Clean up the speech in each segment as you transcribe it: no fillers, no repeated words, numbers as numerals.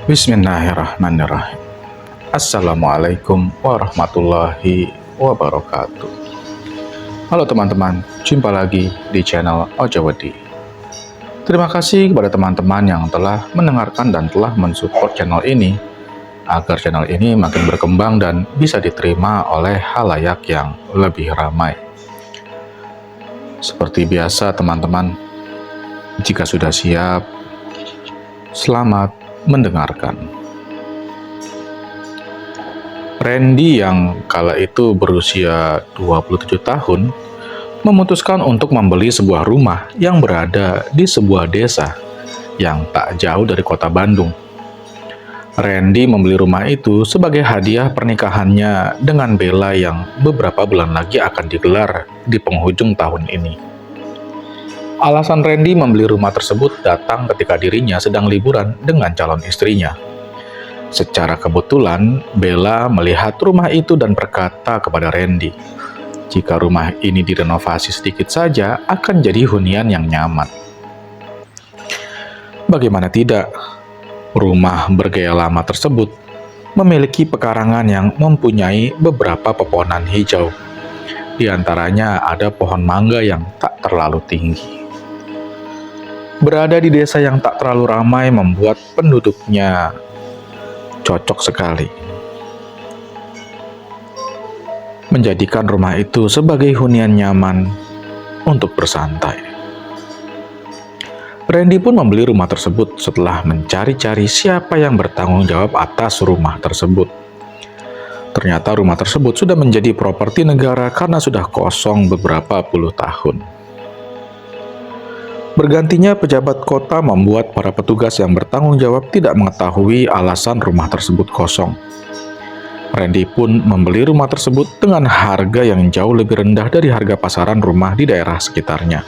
Bismillahirrahmanirrahim. Assalamualaikum warahmatullahi wabarakatuh. Halo teman-teman, jumpa lagi di channel Ojawadi. Terima kasih kepada teman-teman yang telah mendengarkan dan telah mensupport channel ini, agar channel ini makin berkembang dan bisa diterima oleh halayak yang lebih ramai. Seperti biasa teman-teman, jika sudah siap, selamat mendengarkan. Randy yang kala itu berusia 27 tahun memutuskan untuk membeli sebuah rumah yang berada di sebuah desa yang tak jauh dari kota Bandung. Randy membeli rumah itu sebagai hadiah pernikahannya dengan Bella yang beberapa bulan lagi akan digelar di penghujung tahun ini. Alasan Randy membeli rumah tersebut datang ketika dirinya sedang liburan dengan calon istrinya. Secara kebetulan, Bella melihat rumah itu dan berkata kepada Randy, jika rumah ini direnovasi sedikit saja akan jadi hunian yang nyaman. Bagaimana tidak, rumah bergaya lama tersebut memiliki pekarangan yang mempunyai beberapa pepohonan hijau. Di antaranya ada pohon mangga yang tak terlalu tinggi. Berada di desa yang tak terlalu ramai membuat penduduknya cocok sekali. Menjadikan rumah itu sebagai hunian nyaman untuk bersantai. Randy pun membeli rumah tersebut setelah mencari-cari siapa yang bertanggung jawab atas rumah tersebut. Ternyata rumah tersebut sudah menjadi properti negara karena sudah kosong beberapa puluh tahun. Bergantinya pejabat kota membuat para petugas yang bertanggung jawab tidak mengetahui alasan rumah tersebut kosong. Randy pun membeli rumah tersebut dengan harga yang jauh lebih rendah dari harga pasaran rumah di daerah sekitarnya.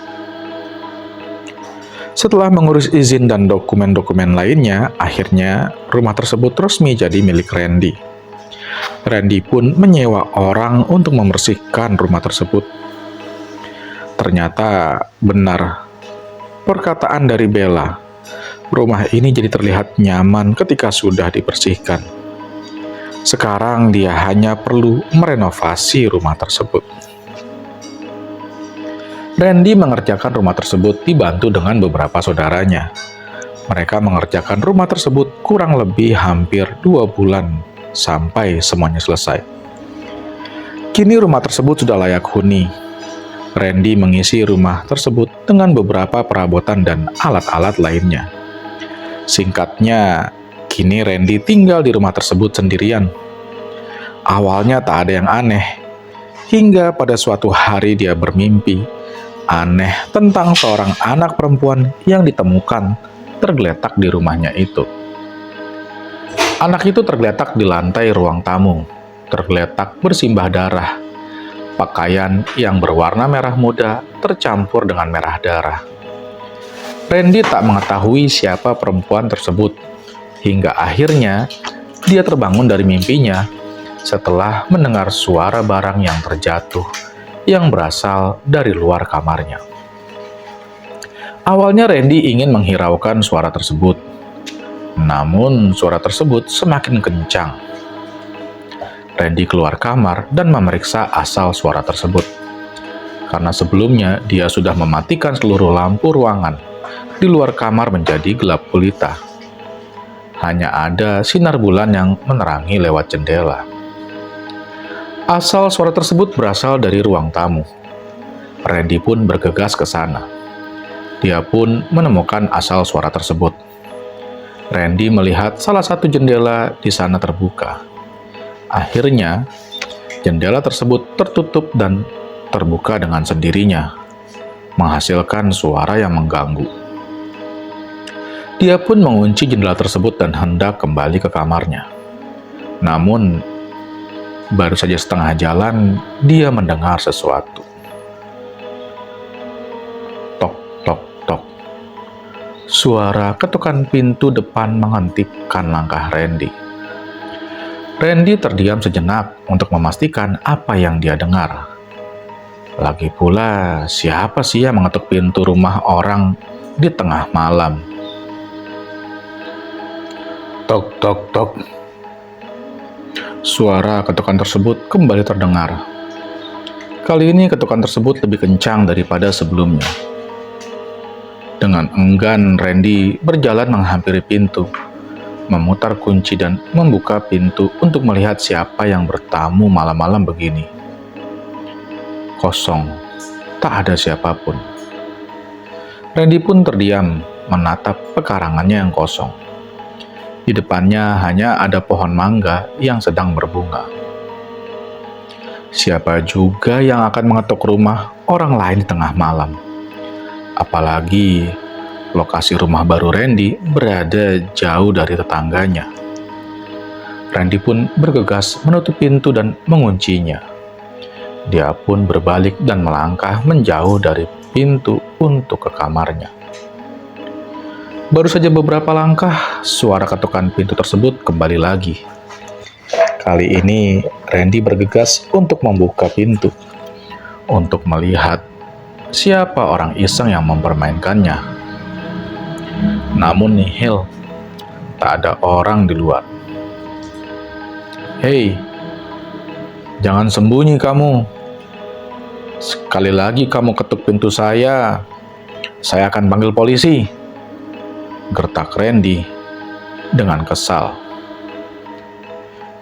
Setelah mengurus izin dan dokumen-dokumen lainnya, akhirnya rumah tersebut resmi jadi milik Randy. Randy pun menyewa orang untuk membersihkan rumah tersebut. Ternyata benar perkataan dari Bella, rumah ini jadi terlihat nyaman ketika sudah dibersihkan. Sekarang dia hanya perlu merenovasi rumah tersebut. Randy mengerjakan rumah tersebut dibantu dengan beberapa saudaranya. Mereka mengerjakan rumah tersebut kurang lebih hampir 2 bulan sampai semuanya selesai. Kini rumah tersebut sudah layak huni. Randy mengisi rumah tersebut dengan beberapa perabotan dan alat-alat lainnya. Singkatnya, kini Randy tinggal di rumah tersebut sendirian. Awalnya tak ada yang aneh, hingga pada suatu hari dia bermimpi aneh tentang seorang anak perempuan yang ditemukan tergeletak di rumahnya itu. Anak itu tergeletak di lantai ruang tamu, tergeletak bersimbah darah. Pakaian yang berwarna merah muda tercampur dengan merah darah. Randy tak mengetahui siapa perempuan tersebut, hingga akhirnya dia terbangun dari mimpinya setelah mendengar suara barang yang terjatuh yang berasal dari luar kamarnya. Awalnya Randy ingin menghiraukan suara tersebut, namun suara tersebut semakin kencang. Randy keluar kamar dan memeriksa asal suara tersebut. Karena sebelumnya dia sudah mematikan seluruh lampu ruangan, di luar kamar menjadi gelap gulita. Hanya ada sinar bulan yang menerangi lewat jendela. Asal suara tersebut berasal dari ruang tamu. Randy pun bergegas ke sana. Dia pun menemukan asal suara tersebut. Randy melihat salah satu jendela di sana terbuka. Akhirnya, jendela tersebut tertutup dan terbuka dengan sendirinya, menghasilkan suara yang mengganggu. Dia pun mengunci jendela tersebut dan hendak kembali ke kamarnya. Namun, baru saja setengah jalan, dia mendengar sesuatu. Tok, tok, tok. Suara ketukan pintu depan menghentikan langkah Randy. Randy terdiam sejenak untuk memastikan apa yang dia dengar. Lagi pula, siapa sih yang mengetuk pintu rumah orang di tengah malam? Tok tok tok. Suara ketukan tersebut kembali terdengar. Kali ini ketukan tersebut lebih kencang daripada sebelumnya. Dengan enggan, Randy berjalan menghampiri pintu, memutar kunci dan membuka pintu untuk melihat siapa yang bertamu malam-malam begini. Kosong, tak ada siapapun. Randy pun terdiam, menatap pekarangannya yang kosong. Di depannya hanya ada pohon mangga yang sedang berbunga. Siapa juga yang akan mengetuk rumah orang lain di tengah malam? Apalagi lokasi rumah baru Randy berada jauh dari tetangganya. Randy pun bergegas menutup pintu dan menguncinya. Dia pun berbalik dan melangkah menjauh dari pintu untuk ke kamarnya. Baru saja beberapa langkah, suara ketukan pintu tersebut kembali lagi. Kali ini, Randy bergegas untuk membuka pintu, untuk melihat siapa orang iseng yang mempermainkannya. Namun nihil, tak ada orang di luar. Hei, jangan sembunyi kamu. Sekali lagi kamu ketuk pintu saya akan panggil polisi. Gertak Randy dengan kesal.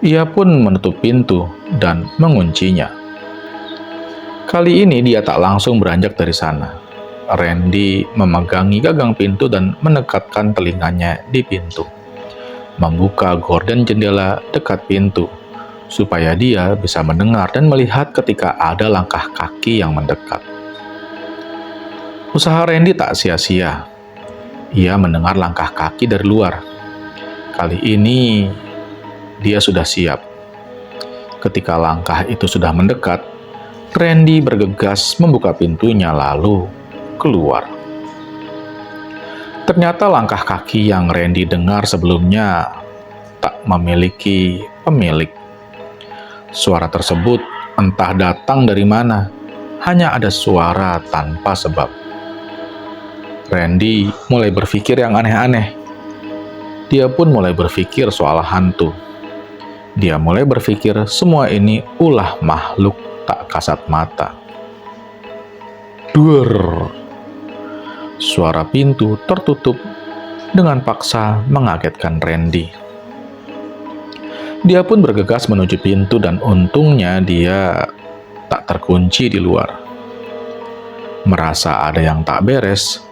Ia pun menutup pintu dan menguncinya. Kali ini dia tak langsung beranjak dari sana. Randy memegangi gagang pintu dan mendekatkan telinganya di pintu, membuka gorden jendela dekat pintu, supaya dia bisa mendengar dan melihat ketika ada langkah kaki yang mendekat. Usaha Randy tak sia-sia. Ia mendengar langkah kaki dari luar. Kali ini, dia sudah siap. Ketika langkah itu sudah mendekat, Randy bergegas membuka pintunya lalu keluar. Ternyata langkah kaki yang Randy dengar sebelumnya tak memiliki pemilik. Suara tersebut entah datang dari mana, hanya ada suara tanpa sebab. Randy mulai berpikir yang aneh-aneh. Dia pun mulai berpikir soal hantu. Dia mulai berpikir semua ini ulah makhluk tak kasat mata. Duer. Suara pintu tertutup dengan paksa mengagetkan Randy. Dia pun bergegas menuju pintu dan untungnya dia tak terkunci di luar. Merasa ada yang tak beres,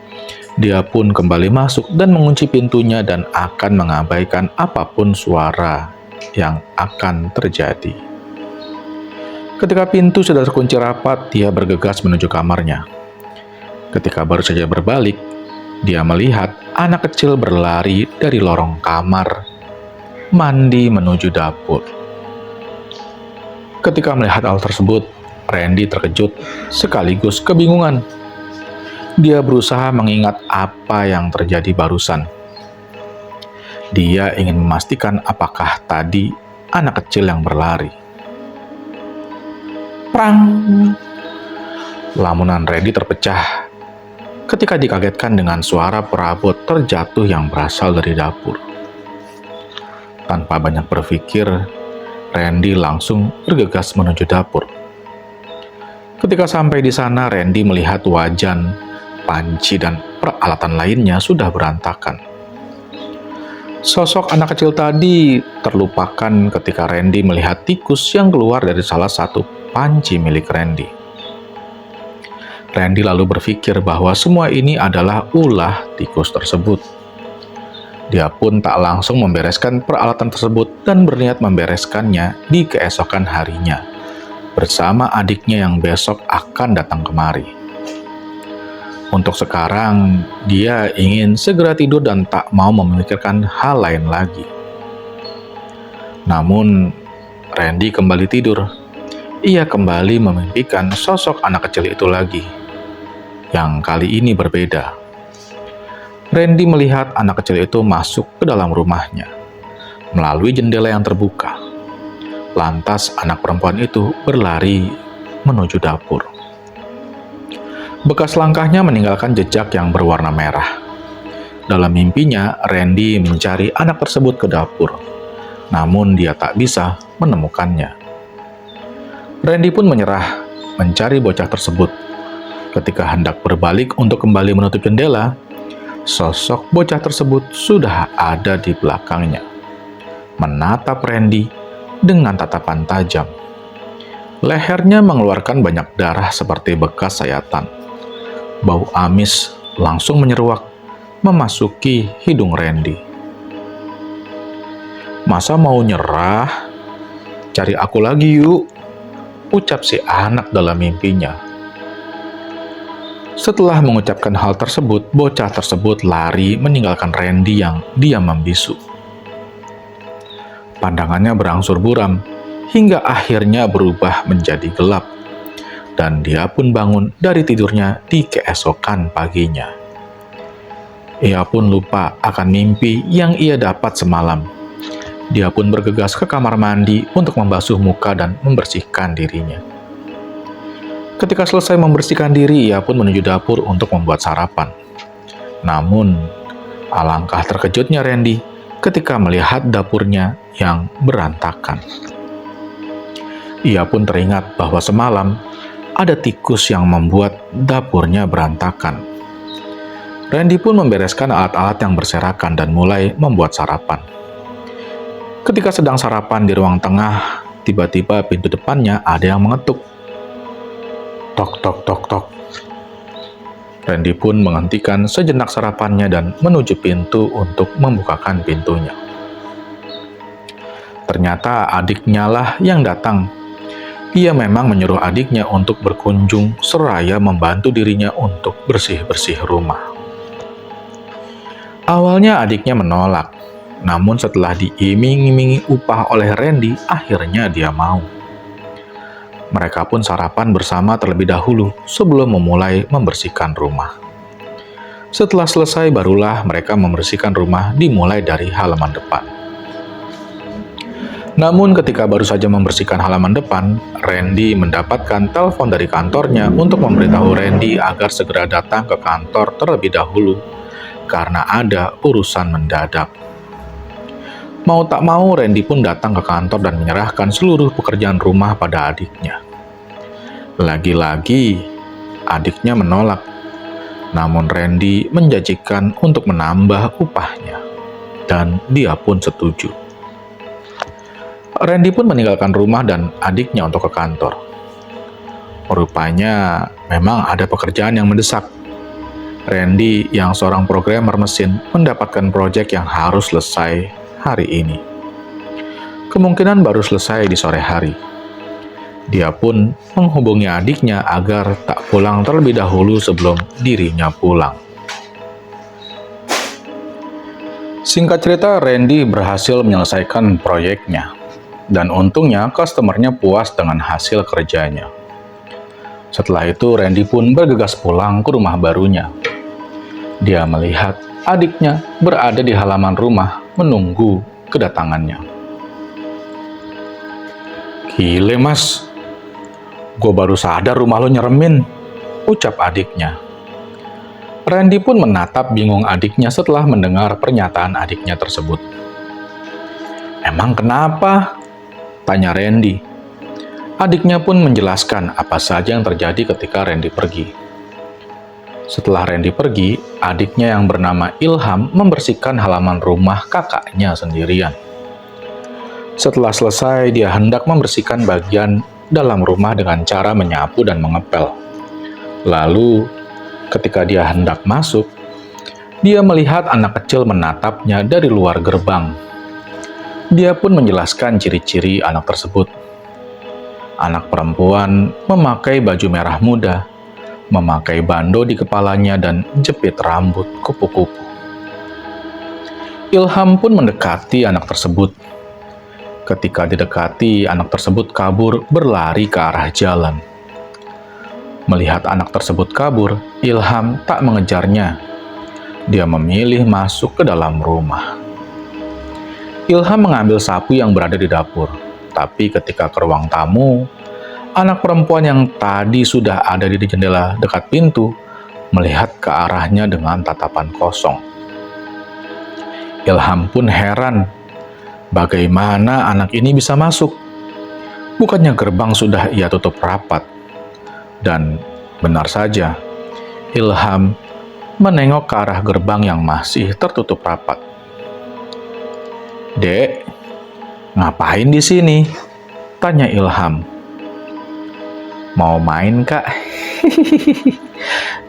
dia pun kembali masuk dan mengunci pintunya dan akan mengabaikan apapun suara yang akan terjadi. Ketika pintu sudah terkunci rapat, dia bergegas menuju kamarnya. Ketika baru saja berbalik, dia melihat anak kecil berlari dari lorong kamar mandi menuju dapur. Ketika melihat hal tersebut, Randy terkejut sekaligus kebingungan. Dia berusaha mengingat apa yang terjadi barusan. Dia ingin memastikan apakah tadi anak kecil yang berlari. Prang! Lamunan Randy terpecah ketika dikagetkan dengan suara perabot terjatuh yang berasal dari dapur. Tanpa banyak berpikir, Randy langsung bergegas menuju dapur. Ketika sampai di sana, Randy melihat wajan, panci, dan peralatan lainnya sudah berantakan. Sosok anak kecil tadi terlupakan ketika Randy melihat tikus yang keluar dari salah satu panci milik Randy. Randy lalu berpikir bahwa semua ini adalah ulah tikus tersebut. Dia pun tak langsung membereskan peralatan tersebut dan berniat membereskannya di keesokan harinya, bersama adiknya yang besok akan datang kemari. Untuk sekarang, dia ingin segera tidur dan tak mau memikirkan hal lain lagi. Namun, Randy kembali tidur. Ia kembali memimpikan sosok anak kecil itu lagi, yang kali ini berbeda. Randy melihat anak kecil itu masuk ke dalam rumahnya, melalui jendela yang terbuka. Lantas anak perempuan itu berlari menuju dapur. Bekas langkahnya meninggalkan jejak yang berwarna merah. Dalam mimpinya, Randy mencari anak tersebut ke dapur. Namun dia tak bisa menemukannya. Randy pun menyerah mencari bocah tersebut. Ketika hendak berbalik untuk kembali menutup jendela, sosok bocah tersebut sudah ada di belakangnya, menatap Randy dengan tatapan tajam. Lehernya mengeluarkan banyak darah seperti bekas sayatan. Bau amis langsung menyeruak memasuki hidung Randy. "Masa mau nyerah? Cari aku lagi yuk," ucap si anak dalam mimpinya. Setelah mengucapkan hal tersebut, bocah tersebut lari meninggalkan Randy yang diam membisu. Pandangannya berangsur buram, hingga akhirnya berubah menjadi gelap, dan dia pun bangun dari tidurnya di keesokan paginya. Ia pun lupa akan mimpi yang ia dapat semalam. Dia pun bergegas ke kamar mandi untuk membasuh muka dan membersihkan dirinya. Ketika selesai membersihkan diri, ia pun menuju dapur untuk membuat sarapan. Namun, alangkah terkejutnya Randy ketika melihat dapurnya yang berantakan. Ia pun teringat bahwa semalam ada tikus yang membuat dapurnya berantakan. Randy pun membereskan alat-alat yang berserakan dan mulai membuat sarapan. Ketika sedang sarapan di ruang tengah, tiba-tiba pintu depannya ada yang mengetuk. Tok, tok, tok, tok. Randy pun menghentikan sejenak sarapannya dan menuju pintu untuk membukakan pintunya. Ternyata adiknya lah yang datang. Ia memang menyuruh adiknya untuk berkunjung seraya membantu dirinya untuk bersih-bersih rumah. Awalnya adiknya menolak, namun setelah diiming-imingi upah oleh Randy, akhirnya dia mau. Mereka pun sarapan bersama terlebih dahulu sebelum memulai membersihkan rumah. Setelah selesai, barulah mereka membersihkan rumah dimulai dari halaman depan. Namun ketika baru saja membersihkan halaman depan, Randy mendapatkan telepon dari kantornya untuk memberitahu Randy agar segera datang ke kantor terlebih dahulu karena ada urusan mendadak. Mau tak mau, Randy pun datang ke kantor dan menyerahkan seluruh pekerjaan rumah pada adiknya. Lagi-lagi, adiknya menolak. Namun Randy menjanjikan untuk menambah upahnya, dan dia pun setuju. Randy pun meninggalkan rumah dan adiknya untuk ke kantor. Rupanya memang ada pekerjaan yang mendesak. Randy yang seorang programmer mesin mendapatkan proyek yang harus selesai hari ini. Kemungkinan baru selesai di sore hari. Dia pun menghubungi adiknya agar tak pulang terlebih dahulu sebelum dirinya pulang. Singkat cerita, Randy berhasil menyelesaikan proyeknya. Dan untungnya customernya puas dengan hasil kerjanya. Setelah itu Randy pun bergegas pulang ke rumah barunya. Dia melihat adiknya berada di halaman rumah menunggu kedatangannya. "Gile mas, gue baru sadar rumah lo nyeremin," ucap adiknya. Randy pun menatap bingung adiknya setelah mendengar pernyataan adiknya tersebut. "Emang kenapa?" tanya Randy. Adiknya pun menjelaskan apa saja yang terjadi ketika Randy pergi. Setelah Randy pergi, adiknya yang bernama Ilham membersihkan halaman rumah kakaknya sendirian. Setelah selesai, dia hendak membersihkan bagian dalam rumah dengan cara menyapu dan mengepel. Lalu, ketika dia hendak masuk, dia melihat anak kecil menatapnya dari luar gerbang. Dia pun menjelaskan ciri-ciri anak tersebut. Anak perempuan memakai baju merah muda, memakai bando di kepalanya dan jepit rambut kupu-kupu. Ilham pun mendekati anak tersebut. Ketika didekati, anak tersebut kabur berlari ke arah jalan. Melihat anak tersebut kabur, Ilham tak mengejarnya. Dia memilih masuk ke dalam rumah. Ilham mengambil sapu yang berada di dapur, tapi ketika ke ruang tamu, anak perempuan yang tadi sudah ada di jendela dekat pintu melihat ke arahnya dengan tatapan kosong. Ilham pun heran, bagaimana anak ini bisa masuk? Bukannya gerbang sudah ia tutup rapat. Dan benar saja, Ilham menengok ke arah gerbang yang masih tertutup rapat. "Dek, ngapain di sini?" tanya Ilham. "Mau main, Kak?"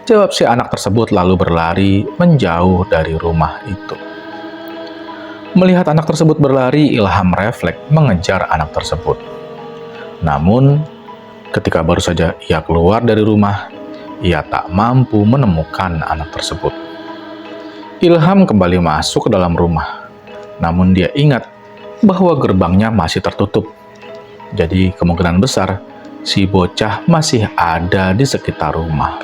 jawab si anak tersebut lalu berlari menjauh dari rumah itu. Melihat anak tersebut berlari, Ilham refleks mengejar anak tersebut. Namun, ketika baru saja ia keluar dari rumah, ia tak mampu menemukan anak tersebut. Ilham kembali masuk ke dalam rumah, namun dia ingat bahwa gerbangnya masih tertutup. Jadi kemungkinan besar si bocah masih ada di sekitar rumah.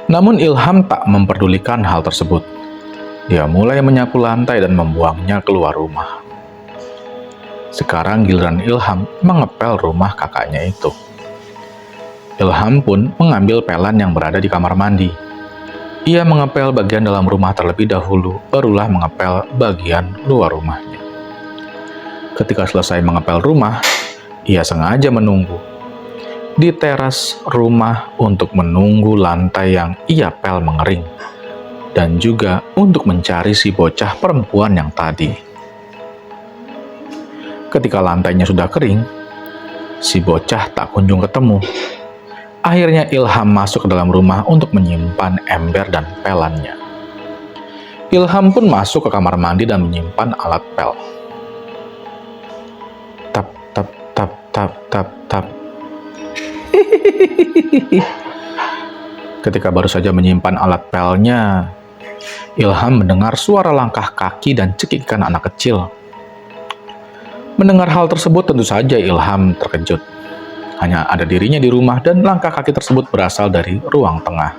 Namun Ilham tak memperdulikan hal tersebut. Dia mulai menyapu lantai dan membuangnya keluar rumah. Sekarang giliran Ilham mengepel rumah kakaknya itu. Ilham pun mengambil pelan yang berada di kamar mandi. Ia mengepel bagian dalam rumah terlebih dahulu, barulah mengepel bagian luar rumahnya. Ketika selesai mengepel rumah, ia sengaja menunggu di teras rumah untuk menunggu lantai yang ia pel mengering, dan juga untuk mencari si bocah perempuan yang tadi. Ketika lantainya sudah kering, si bocah tak kunjung ketemu. Akhirnya Ilham masuk ke dalam rumah untuk menyimpan ember dan pelannya. Ilham pun masuk ke kamar mandi dan menyimpan alat pel. Tap, tap, tap, tap, tap, tap. Ketika baru saja menyimpan alat pelnya, Ilham mendengar suara langkah kaki dan cekikan anak kecil. Mendengar hal tersebut tentu saja Ilham terkejut. Hanya ada dirinya di rumah dan langkah kaki tersebut berasal dari ruang tengah.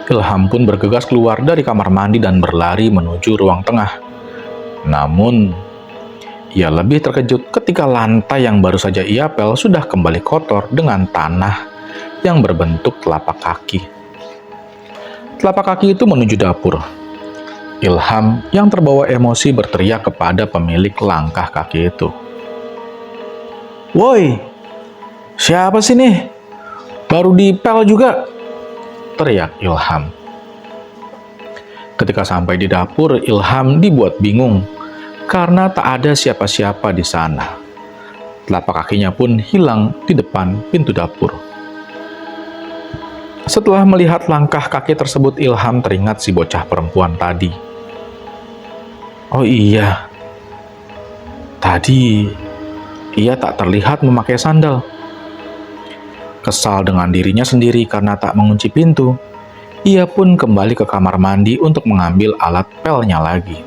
Ilham pun bergegas keluar dari kamar mandi dan berlari menuju ruang tengah. Namun, ia lebih terkejut ketika lantai yang baru saja ia pel sudah kembali kotor dengan tanah yang berbentuk telapak kaki. Telapak kaki itu menuju dapur. Ilham yang terbawa emosi berteriak kepada pemilik langkah kaki itu. "Woi, siapa sih nih? Baru dipel juga," teriak Ilham. Ketika sampai di dapur, Ilham dibuat bingung karena tak ada siapa-siapa di sana. Telapak kakinya pun hilang di depan pintu dapur. Setelah melihat langkah kaki tersebut, Ilham teringat si bocah perempuan tadi. Oh iya, tadi ia tak terlihat memakai sandal. Kesal dengan dirinya sendiri karena tak mengunci pintu, ia pun kembali ke kamar mandi untuk mengambil alat pelnya lagi.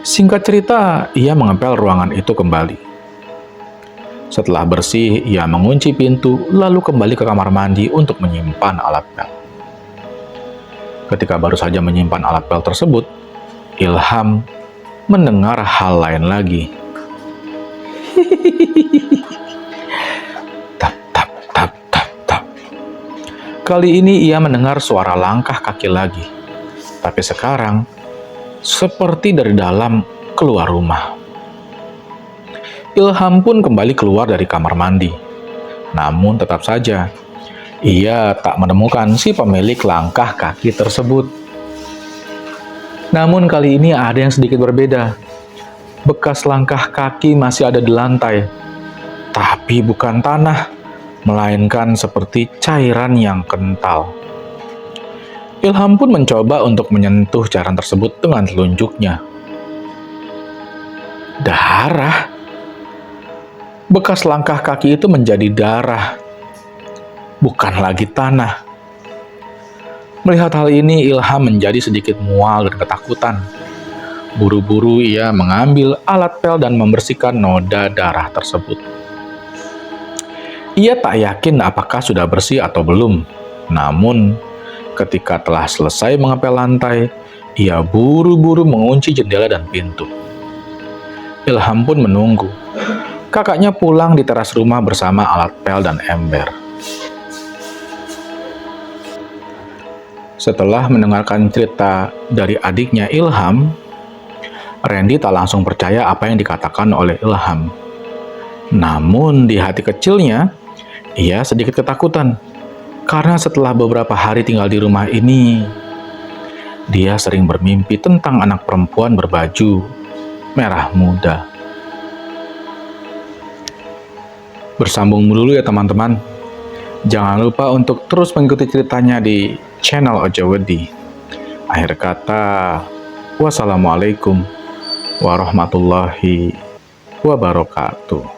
Singkat cerita, ia mengepel ruangan itu kembali. Setelah bersih, ia mengunci pintu lalu kembali ke kamar mandi untuk menyimpan alat pel. Ketika baru saja menyimpan alat pel tersebut, Ilham mendengar hal lain lagi. Tap, tap, tap, tap, tap. Kali ini ia mendengar suara langkah kaki lagi. Tapi sekarang, seperti dari dalam keluar rumah. Ilham pun kembali keluar dari kamar mandi. Namun tetap saja, ia tak menemukan si pemilik langkah kaki tersebut. Namun kali ini ada yang sedikit berbeda. Bekas langkah kaki masih ada di lantai, tapi bukan tanah, melainkan seperti cairan yang kental. Ilham pun mencoba untuk menyentuh cairan tersebut dengan telunjuknya. Darah. Bekas langkah kaki itu menjadi darah, bukan lagi tanah. Melihat hal ini, Ilham menjadi sedikit mual dan ketakutan. Buru-buru ia mengambil alat pel dan membersihkan noda darah tersebut. Ia tak yakin apakah sudah bersih atau belum. Namun, ketika telah selesai mengepel lantai, ia buru-buru mengunci jendela dan pintu. Ilham pun menunggu. Kakaknya pulang di teras rumah bersama alat pel dan ember. Setelah mendengarkan cerita dari adiknya Ilham, Randy tak langsung percaya apa yang dikatakan oleh Ilham. Namun di hati kecilnya, ia sedikit ketakutan. Karena setelah beberapa hari tinggal di rumah ini, dia sering bermimpi tentang anak perempuan berbaju merah muda. Bersambung dulu ya teman-teman. Jangan lupa untuk terus mengikuti ceritanya di channel Ojo Wedi. Akhir kata, wassalamualaikum warahmatullahi wabarakatuh.